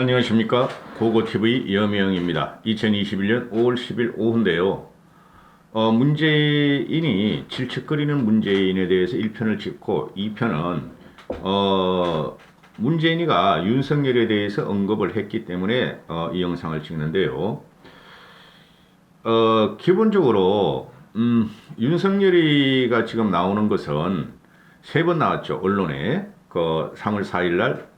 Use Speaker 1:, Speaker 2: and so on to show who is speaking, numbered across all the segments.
Speaker 1: 안녕하십니까. 고고TV 여명입니다. 2021년 5월 10일 오후인데요. 문재인이 질척거리는 문재인에 대해서 1편을 찍고 2편은 문재인이가 윤석열에 대해서 언급을 했기 때문에 이 영상을 찍는데요. 기본적으로 윤석열이가 지금 나오는 것은 세 번 나왔죠. 언론에. 그 3월 4일 날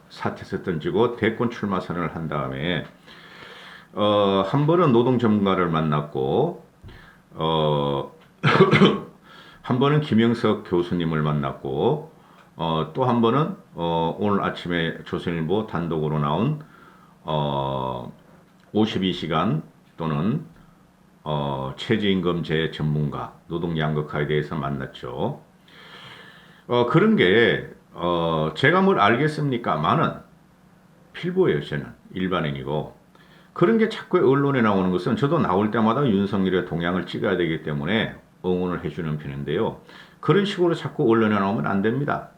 Speaker 1: 사퇴서 던지고 대권 출마 선언을 한 다음에 한 번은 노동 전문가를 만났고 한 번은 김영석 교수님을 만났고 또 한 번은 오늘 아침에 조선일보 단독으로 나온 52시간 또는 최저임금제 전문가 노동 양극화에 대해서 만났죠. 그런 게 제가 뭘 알겠습니까? 많은 필보예요. 저는 일반인이고 그런 게 자꾸 언론에 나오는 것은 저도 나올 때마다 윤석열의 동향을 찍어야 되기 때문에 응원을 해주는 편인데요. 그런 식으로 자꾸 언론에 나오면 안 됩니다.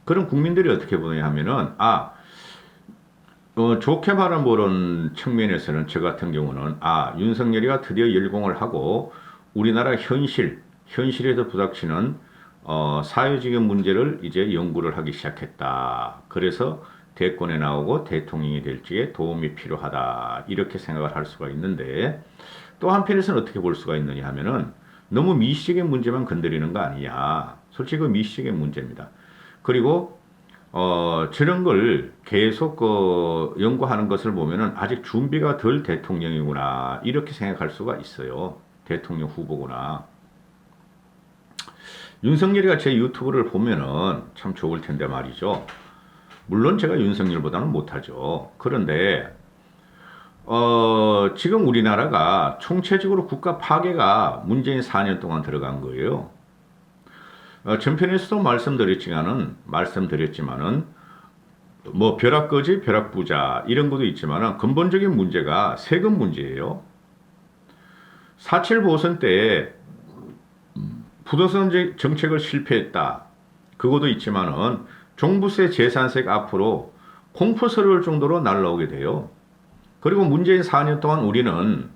Speaker 1: 그럼 국민들이 어떻게 보냐 하면은 좋게 바라보는 측면에서는 저 같은 경우는 윤석열이가 드디어 열공을 하고 우리나라 현실에서 부닥치는 사회적인 문제를 이제 연구를 하기 시작했다. 그래서 대권에 나오고 대통령이 될지에 도움이 필요하다. 이렇게 생각을 할 수가 있는데 또 한편에서는 어떻게 볼 수가 있느냐 하면은 너무 미시적인 문제만 건드리는 거 아니냐. 솔직히 그 미시적인 문제입니다. 그리고 저런 걸 계속 연구하는 것을 보면은 아직 준비가 덜 대통령이구나. 이렇게 생각할 수가 있어요. 대통령 후보구나. 윤석열이가 제 유튜브를 보면은 참 좋을 텐데 말이죠. 물론 제가 윤석열보다는 못하죠. 그런데 지금 우리나라가 총체적으로 국가 파괴가 문재인 4년 동안 들어간 거예요. 전편에서도 말씀드렸지만은 뭐 벼락거지 벼락부자 이런 것도 있지만은 근본적인 문제가 세금 문제예요. 4.7 보선 때 부동산 정책을 실패했다. 그것도 있지만은 종부세 재산세가 앞으로 공포스러울 정도로 날라오게 돼요. 그리고 문재인 4년 동안 우리는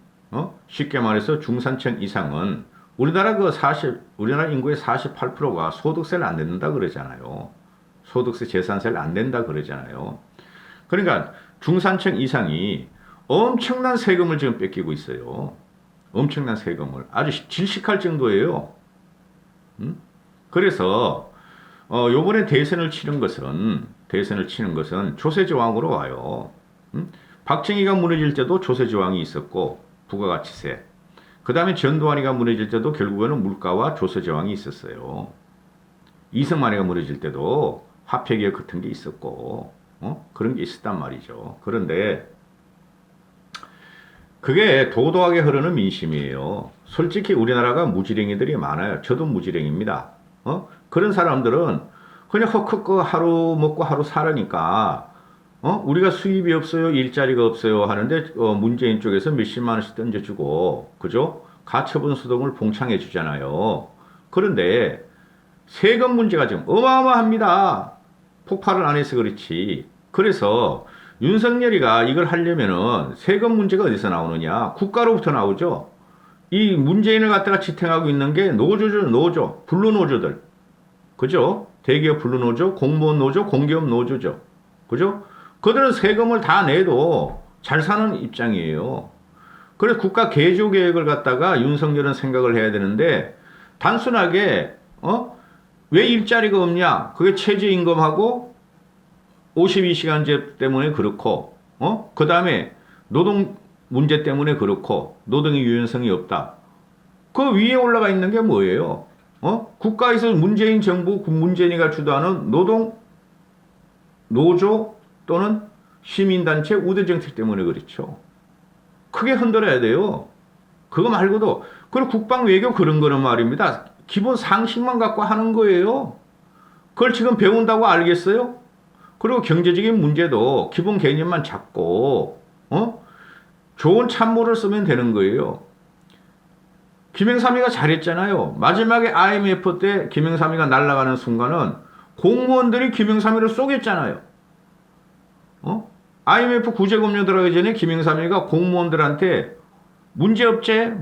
Speaker 1: 쉽게 말해서 중산층 이상은 우리나라 인구의 48%가 소득세를 안 낸다 그러잖아요. 소득세 재산세를 안 낸다 그러잖아요. 그러니까 중산층 이상이 엄청난 세금을 지금 뺏기고 있어요. 엄청난 세금을 아주 질식할 정도예요. 그래서 요번에 대선을 치는 것은 조세저항으로 와요. 박정희가 무너질 때도 조세저항이 있었고 부가가치세. 그 다음에 전두환이가 무너질 때도 결국에는 물가와 조세저항이 있었어요. 이승만이가 무너질 때도 화폐개혁 같은 게 있었고 그런 게 있었단 말이죠. 그런데 그게 도도하게 흐르는 민심이에요. 솔직히 우리나라가 무지랭이들이 많아요. 저도 무지랭입니다. 그런 사람들은 그냥 헉헉 하루 먹고 하루 살으니까 우리가 수입이 없어요, 일자리가 없어요 하는데 문재인 쪽에서 몇십만 원씩 던져주고 그죠? 가처분 소득을 봉창해 주잖아요. 그런데 세금 문제가 지금 어마어마합니다. 폭발을 안 해서 그렇지. 그래서 윤석열이가 이걸 하려면은 세금 문제가 어디서 나오느냐? 국가로부터 나오죠. 이 문재인을 갖다가 지탱하고 있는 게 노조, 블루노조들. 그죠? 대기업 블루노조, 공무원 노조, 공기업 노조죠. 그죠? 그들은 세금을 다 내도 잘 사는 입장이에요. 그래서 국가 개조 계획을 갖다가 윤석열은 생각을 해야 되는데 단순하게 왜 일자리가 없냐? 그게 최저임금하고 52시간제 때문에 그렇고, 그 다음에 노동 문제 때문에 그렇고, 노동의 유연성이 없다. 그 위에 올라가 있는 게 뭐예요? 국가에서 문재인 정부, 문재인이가 주도하는 노조 또는 시민단체 우대정책 때문에 그렇죠. 크게 흔들어야 돼요. 그거 말고도, 그리고 국방 외교 그런 거는 말입니다. 기본 상식만 갖고 하는 거예요. 그걸 지금 배운다고 알겠어요? 그리고 경제적인 문제도 기본 개념만 잡고 좋은 참모를 쓰면 되는 거예요. 김영삼이가 잘했잖아요. 마지막에 IMF 때 김영삼이가 날아가는 순간은 공무원들이 김영삼이를 쏘겠잖아요. IMF 구제금융 들어가기 전에 김영삼이가 공무원들한테 문제 없제,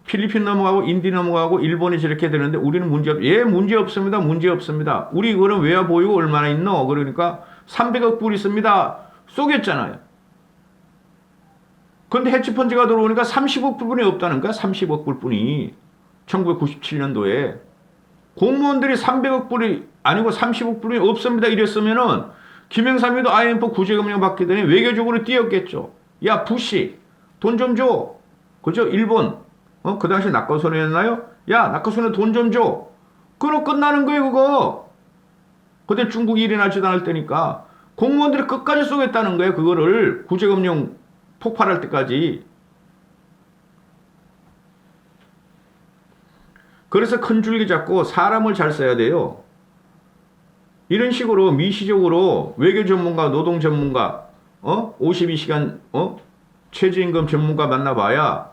Speaker 1: 필리핀 넘어가고 인디 넘어가고 일본이 저렇게 되는데 우리는 예, 문제 없습니다. 문제 없습니다. 우리 그럼 외화 보유고 얼마나 있노? 그러니까 300억 불 있습니다. 쏘겠잖아요. 근데 해치펀치가 들어오니까 30억 불뿐이 없다는 거야. 30억 불뿐이. 1997년도에. 공무원들이 300억 불이 아니고 30억 불이 없습니다. 이랬으면은 김영삼이도 IMF 구제금융 받기 전에 외교적으로 뛰었겠죠. 야, 부시, 돈 좀 줘. 그죠? 일본. 그 당시 낙하손해였나요? 야, 낙하손해 돈 좀 줘. 그럼 끝나는 거예요, 그거. 그때 중국이 일어나지도 않을 때니까. 공무원들이 끝까지 쏘겠다는 거예요, 그거를. 구제금융 폭발할 때까지. 그래서 큰 줄기 잡고 사람을 잘 써야 돼요. 이런 식으로 미시적으로 외교 전문가, 노동 전문가, 52시간, 최저임금 전문가 만나봐야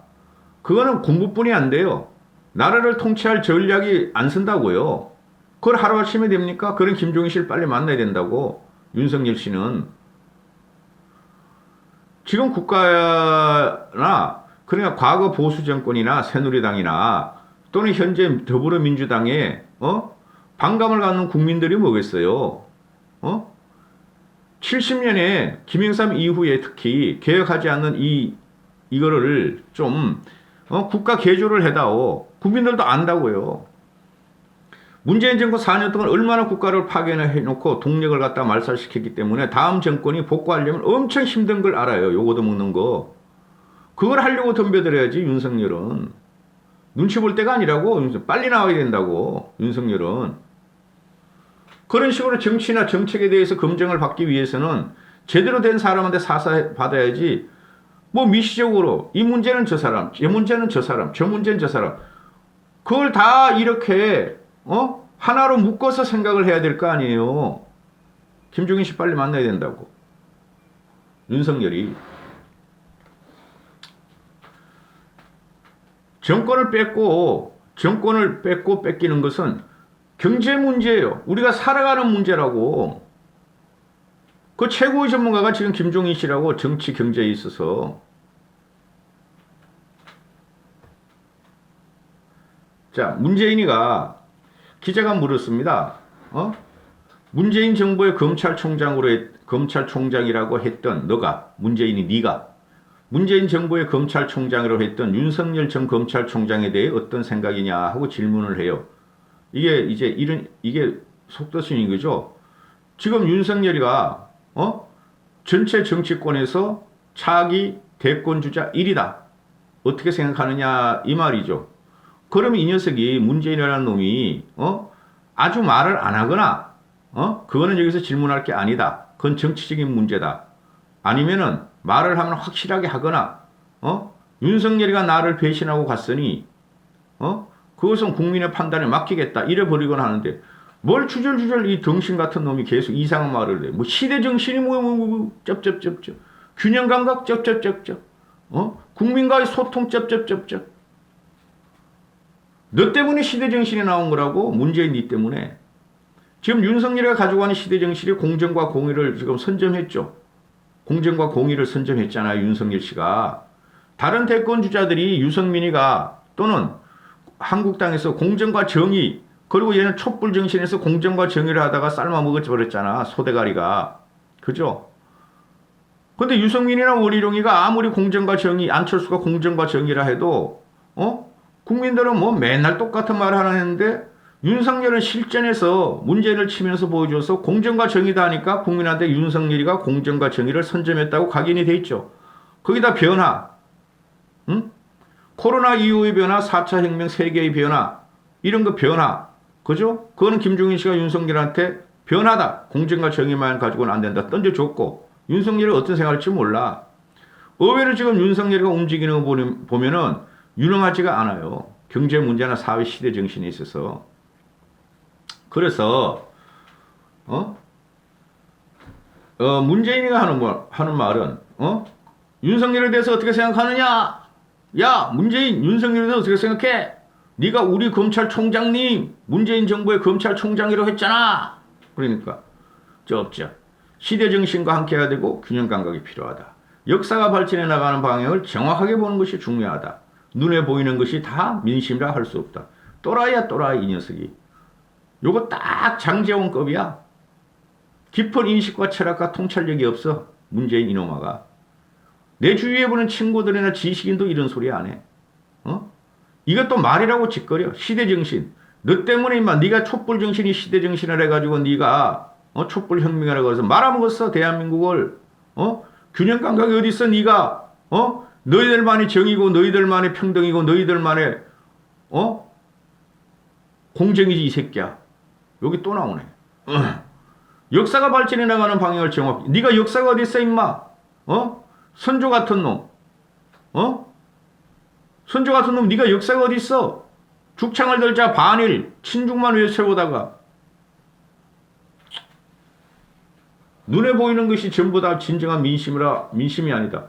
Speaker 1: 그거는 공부뿐이 안 돼요. 나라를 통치할 전략이 안 쓴다고요. 그걸 하루아침에 됩니까? 그런 김종인 씨를 빨리 만나야 된다고. 윤석열 씨는. 지금 국가나 그러니까 과거 보수 정권이나 새누리당이나 또는 현재 더불어민주당에 반감을 갖는 국민들이 뭐겠어요? 70년에 김영삼 이후에 특히 개혁하지 않는 이거를 좀 국가 개조를 해다오. 국민들도 안다고요. 문재인 정권 4년 동안 얼마나 국가를 파괴해놓고 동력을 갖다 말살시켰기 때문에 다음 정권이 복구하려면 엄청 힘든 걸 알아요. 요거도 먹는 거. 그걸 하려고 덤벼들어야지 윤석열은. 눈치 볼 때가 아니라고. 빨리 나와야 된다고. 윤석열은. 그런 식으로 정치나 정책에 대해서 검증을 받기 위해서는 제대로 된 사람한테 사사받아야지. 뭐 미시적으로 이 문제는 저 사람, 이 문제는 저 사람, 저 문제는 저 사람. 그걸 다 이렇게 하나로 묶어서 생각을 해야 될 거 아니에요. 김종인 씨 빨리 만나야 된다고. 윤석열이. 정권을 뺏고 뺏기는 것은 경제 문제예요. 우리가 살아가는 문제라고. 그 최고의 전문가가 지금 김종인 씨라고 정치 경제에 있어서. 자, 문재인이가 기자가 물었습니다. 문재인 정부의 검찰총장이라고 했던 너가, 네가 문재인 정부의 검찰총장으로 했던 윤석열 전 검찰총장에 대해 어떤 생각이냐 하고 질문을 해요. 이게 속도순인 거죠. 지금 윤석열이가 전체 정치권에서 차기 대권주자 1위다. 어떻게 생각하느냐 이 말이죠. 그러면 이 녀석이 문재인이라는 놈이 아주 말을 안 하거나 그거는 여기서 질문할 게 아니다. 그건 정치적인 문제다. 아니면은 말을 하면 확실하게 하거나 윤석열이가 나를 배신하고 갔으니 그것은 국민의 판단에 맡기겠다. 이래 버리거나 하는데 뭘 주절주절 이 덩신 같은 놈이 계속 이상한 말을 해. 뭐 시대 정신이 쩝쩝쩝쩝. 균형 감각 쩝쩝쩝쩝. 국민과의 소통 쩝쩝쩝쩝. 너 때문에 시대 정신이 나온 거라고. 문재인 니 때문에. 지금 윤석열이가 가지고 가는 시대 정신이 공정과 공의를 지금 선점했죠. 공정과 공의를 선점했잖아요. 윤석열 씨가. 다른 대권 주자들이 유승민이가 또는 한국당에서 공정과 정의, 그리고 얘는 촛불 정신에서 공정과 정의를 하다가 삶아 먹어버렸잖아. 소대가리가. 그죠? 근데 유승민이나 원희룡이가 아무리 공정과 정의, 안철수가 공정과 정의라 해도 국민들은 뭐 맨날 똑같은 말을 하는데 윤석열은 실전에서 문재인을 치면서 보여줘서 공정과 정의다 하니까 국민한테 윤석열이가 공정과 정의를 선점했다고 각인이 돼 있죠. 거기다 변화, 코로나 이후의 변화, 4차 혁명 세계의 변화, 이런 거 변화, 그죠? 그거는 김종인 씨가 윤석열한테 변화다, 공정과 정의만 가지고는 안 된다 던져줬고, 윤석열이 어떤 생각할지 몰라. 의외로 지금 윤석열이가 움직이는 거 보면은 유능하지가 않아요. 경제 문제나 사회 시대 정신에 있어서. 그래서 문재인이가 하는 말은 윤석열에 대해서 어떻게 생각하느냐? 야, 문재인 윤석열에 대해서 어떻게 생각해? 네가 우리 검찰총장님 문재인 정부의 검찰총장이라고 했잖아. 그러니까 쩝쩝. 시대 정신과 함께 해야 되고 균형 감각이 필요하다. 역사가 발전해 나가는 방향을 정확하게 보는 것이 중요하다. 눈에 보이는 것이 다 민심이라 할 수 없다. 또라이야 또라이 이 녀석이. 요거 딱 장제원급이야. 깊은 인식과 철학과 통찰력이 없어. 문재인 이놈아가. 내 주위에 보는 친구들이나 지식인도 이런 소리 안 해. 이것도 말이라고 짓거려. 시대정신. 너 때문에 임마 네가 촛불정신이 시대정신을 해가지고 네가 촛불혁명이라고 해서 말아먹었어 대한민국을. 균형 감각이 어디 있어 네가. 너희들만이 정이고 너희들만이 평등이고 너희들만의 공정이지 이 새끼야. 여기 또 나오네. 역사가 발전해 나가는 방향을 정확히. 네가 역사가 어디 있어 임마. 선조 같은 놈. 선조 같은 놈 네가 역사가 어디 있어. 죽창을 들자 반일 친중만 외쳐보다가 눈에 보이는 것이 전부 다 진정한 민심이 아니다.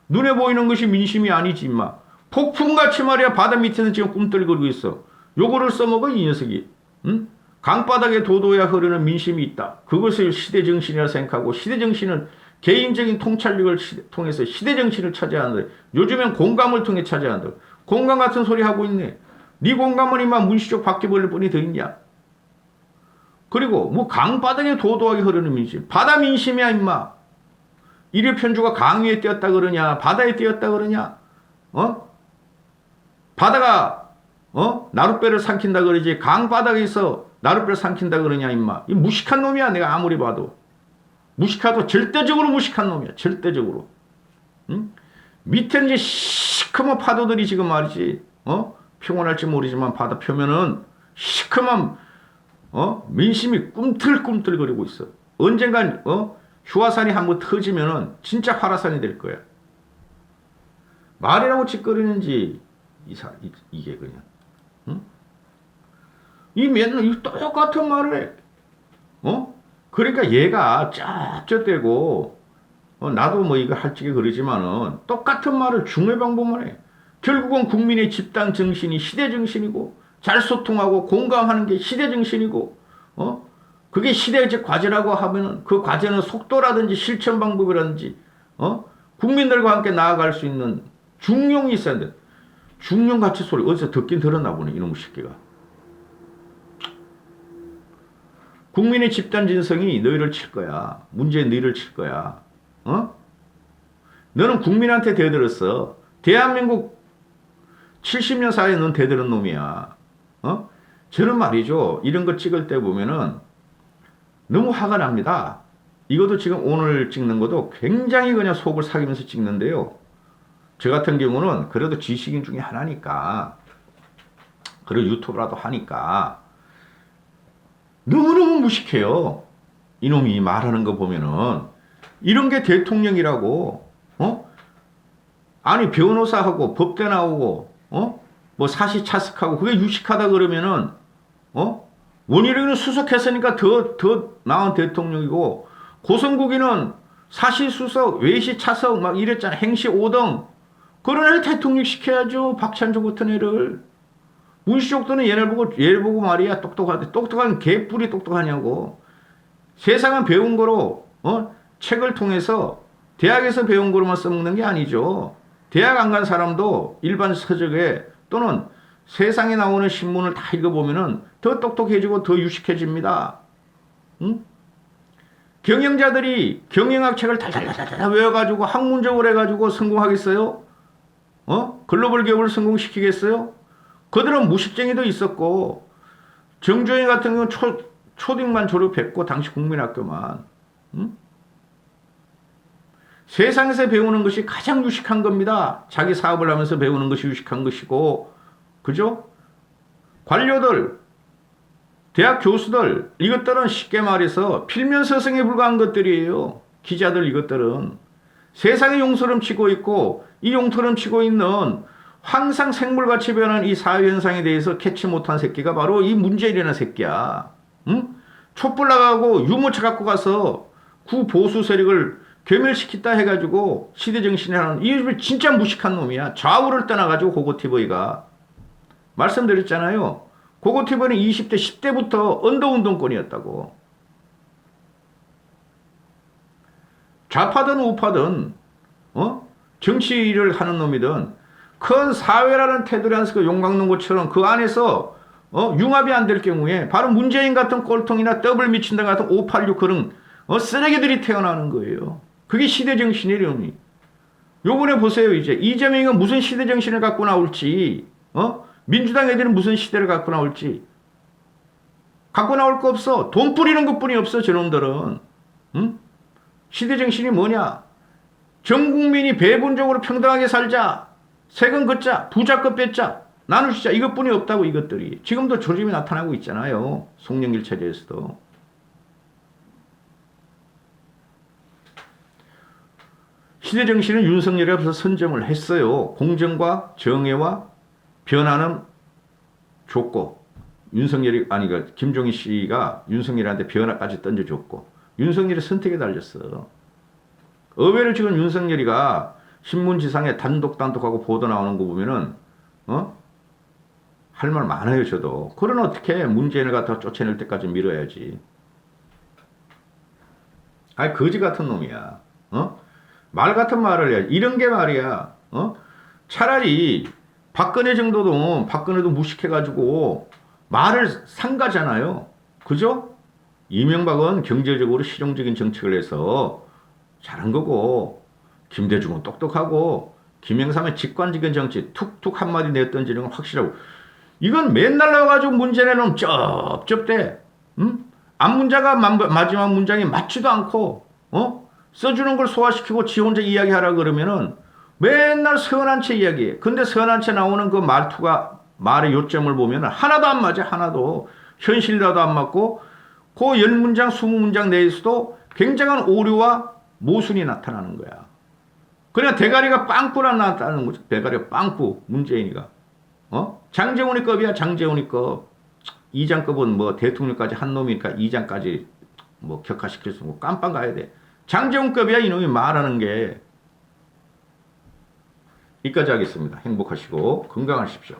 Speaker 1: 눈에 보이는 것이 민심이 아니지 임마. 폭풍같이 말이야 바다 밑에서 지금 꿈틀거리고 있어. 요거를 써먹어 이 녀석이. 응? 강바닥에 도도야 흐르는 민심이 있다. 그것을 시대정신이라 생각하고 시대정신은 개인적인 통찰력을 통해서 시대정신을 찾아야 한다. 요즘엔 공감을 통해 찾아야 한다. 공감 같은 소리 하고 있네. 네 공감은 임마 문시적 바퀴벌레 뿐이 더 있냐. 그리고 뭐 강바닥에 도도하게 흐르는 민심. 바다 민심이야 임마. 일요편주가 강 위에 띄었다 그러냐 바다에 띄었다 그러냐. 바다가 나룻배를 삼킨다 그러지 강바닥에서 나룻배를 삼킨다 그러냐 임마. 이 무식한 놈이야 내가 아무리 봐도. 무식하도 절대적으로 무식한 놈이야. 절대적으로. 응? 밑에 이제 시커먼 파도들이 지금 말이지. 평온할지 모르지만 바다 표면은 시커먼 민심이 꿈틀꿈틀거리고 있어. 언젠간 휴화산이 한번 터지면은 진짜 화라산이 될 거야. 말이라고 짓거리는지 이게 그냥. 응? 이 맨날 이 똑같은 말을 해. 그러니까 얘가 쩌쩌대고 나도 뭐 이거 할지게 그러지만은 똑같은 말을 중외방법만 해. 결국은 국민의 집단 정신이 시대 정신이고 잘 소통하고 공감하는 게 시대 정신이고 그게 시대적 과제라고 하면은 그 과제는 속도라든지 실천 방법이라든지 국민들과 함께 나아갈 수 있는 중용이 있어야 돼. 중용같이 소리 어디서 듣긴 들었나 보네 이놈의 새끼가. 국민의 집단 진성이 너희를 칠 거야. 문제는 너희를 칠 거야. 너는 국민한테 대들었어. 대한민국 70년 사이에 넌 대들은 놈이야. 저는 말이죠. 이런 거 찍을 때 보면은 너무 화가 납니다. 이것도 지금 오늘 찍는 것도 굉장히 그냥 속을 삭이면서 찍는데요. 저 같은 경우는 그래도 지식인 중에 하나니까 그리고 유튜브라도 하니까 너무너무 무식해요. 이놈이 말하는 거 보면은 이런 게 대통령이라고 아니 변호사하고 법대 나오고 뭐 사시 차석하고 그게 유식하다 그러면은 원희룡이는 수석했으니까 더 나은 대통령이고 고성국이는 사시 수석 외시 차석 막 이랬잖아. 행시 5등 그런 애를 대통령 시켜야죠. 박찬종 같은 애를. 문시족들은 얘를 보고 말이야 똑똑한 개뿔이 똑똑하냐고. 세상은 배운 거로 책을 통해서 대학에서 배운 거로만 써먹는 게 아니죠. 대학 안 간 사람도 일반 서적에 또는 세상에 나오는 신문을 다 읽어보면은 더 똑똑해지고 더 유식해집니다. 응? 경영자들이 경영학 책을 달달달달 외워가지고 학문적으로 해가지고 성공하겠어요? 글로벌 기업을 성공시키겠어요? 그들은 무식쟁이도 있었고 정주행 같은 경우는 초딩만 졸업했고 당시 국민학교만. 응? 세상에서 배우는 것이 가장 유식한 겁니다. 자기 사업을 하면서 배우는 것이 유식한 것이고 그죠? 관료들 대학 교수들 이것들은 쉽게 말해서 필면서성에 불과한 것들이에요. 기자들 이것들은 세상의 용서름 치고 있고 이 용서름 치고 있는 항상 생물같이 변하는 이 사회현상에 대해서 캐치 못한 새끼가 바로 이 문재인이라는 새끼야. 응? 촛불 나가고 유모차 갖고 가서 구보수 세력을 괴멸시켰다 해가지고 시대정신에 하는 이 진짜 무식한 놈이야. 좌우를 떠나가지고 고고티버이가. 말씀드렸잖아요. 고고티버는 20대 10대부터 언더운동권이었다고. 좌파든 우파든 정치를 하는 놈이든 큰 사회라는 테두리 안에서 그 용광로 것처럼 그 안에서 융합이 안 될 경우에 바로 문재인 같은 꼴통이나 더블 미친다 같은 586 그런 쓰레기들이 태어나는 거예요. 그게 시대 정신이려니. 요번에 보세요. 이제 이재명이가 무슨 시대 정신을 갖고 나올지, 민주당 애들은 무슨 시대를 갖고 나올지 갖고 나올 거 없어. 돈 뿌리는 것뿐이 없어. 저놈들은. 응? 시대 정신이 뭐냐? 전 국민이 배분적으로 평등하게 살자. 세금 걷자. 부자급 뺏자. 나누시자. 이것뿐이 없다고 이것들이. 지금도 조짐이 나타나고 있잖아요. 송영길 체제에서도. 시대 정신은 윤석열이 앞서 선점을 했어요. 공정과 정의와 변화는 줬고 윤석열이 그 김종인 씨가 윤석열한테 변화까지 던져줬고 윤석열이 선택에 달렸어. 의외로 지금 윤석열이가 신문지상에 단독하고 보도 나오는 거 보면은 할 말 많아요. 저도. 그런 어떻게 문재인을 갖다 쫓아낼 때까지 밀어야지. 아니 거지 같은 놈이야. 말 같은 말을 해야지. 이런 게 말이야. 차라리 박근혜 정도도 박근혜도 무식해가지고 말을 상가잖아요. 그죠? 이명박은 경제적으로 실용적인 정책을 해서 잘한 거고 김대중은 똑똑하고 김영삼은 직관적인 정치 툭툭 한마디 내던지는 건 확실하고 이건 맨날 나와가지고 문제 내놓으면 쩝쩝대. 앞문자가 마지막 문장에 맞지도 않고 써주는 걸 소화시키고 지 혼자 이야기하라 그러면은 맨날 선한 채 이야기해. 근데 선한 채 나오는 그 말투가 말의 요점을 보면은 하나도 안 맞아. 하나도. 현실이라도 안 맞고 그 10문장 20문장 내에서도 굉장한 오류와 모순이 나타나는 거야. 그냥 대가리가 빵꾸라 나타나는 거죠. 대가리가 빵꾸. 문재인이가. 장재훈이 급이야. 장재훈이 급. 2장급은 뭐 대통령까지 한 놈이니까 2장까지 뭐 격화시킬 수 없고 깜빵 가야 돼. 장재훈급이야. 이놈이 말하는 게. 여기까지 하겠습니다. 행복하시고 건강하십시오.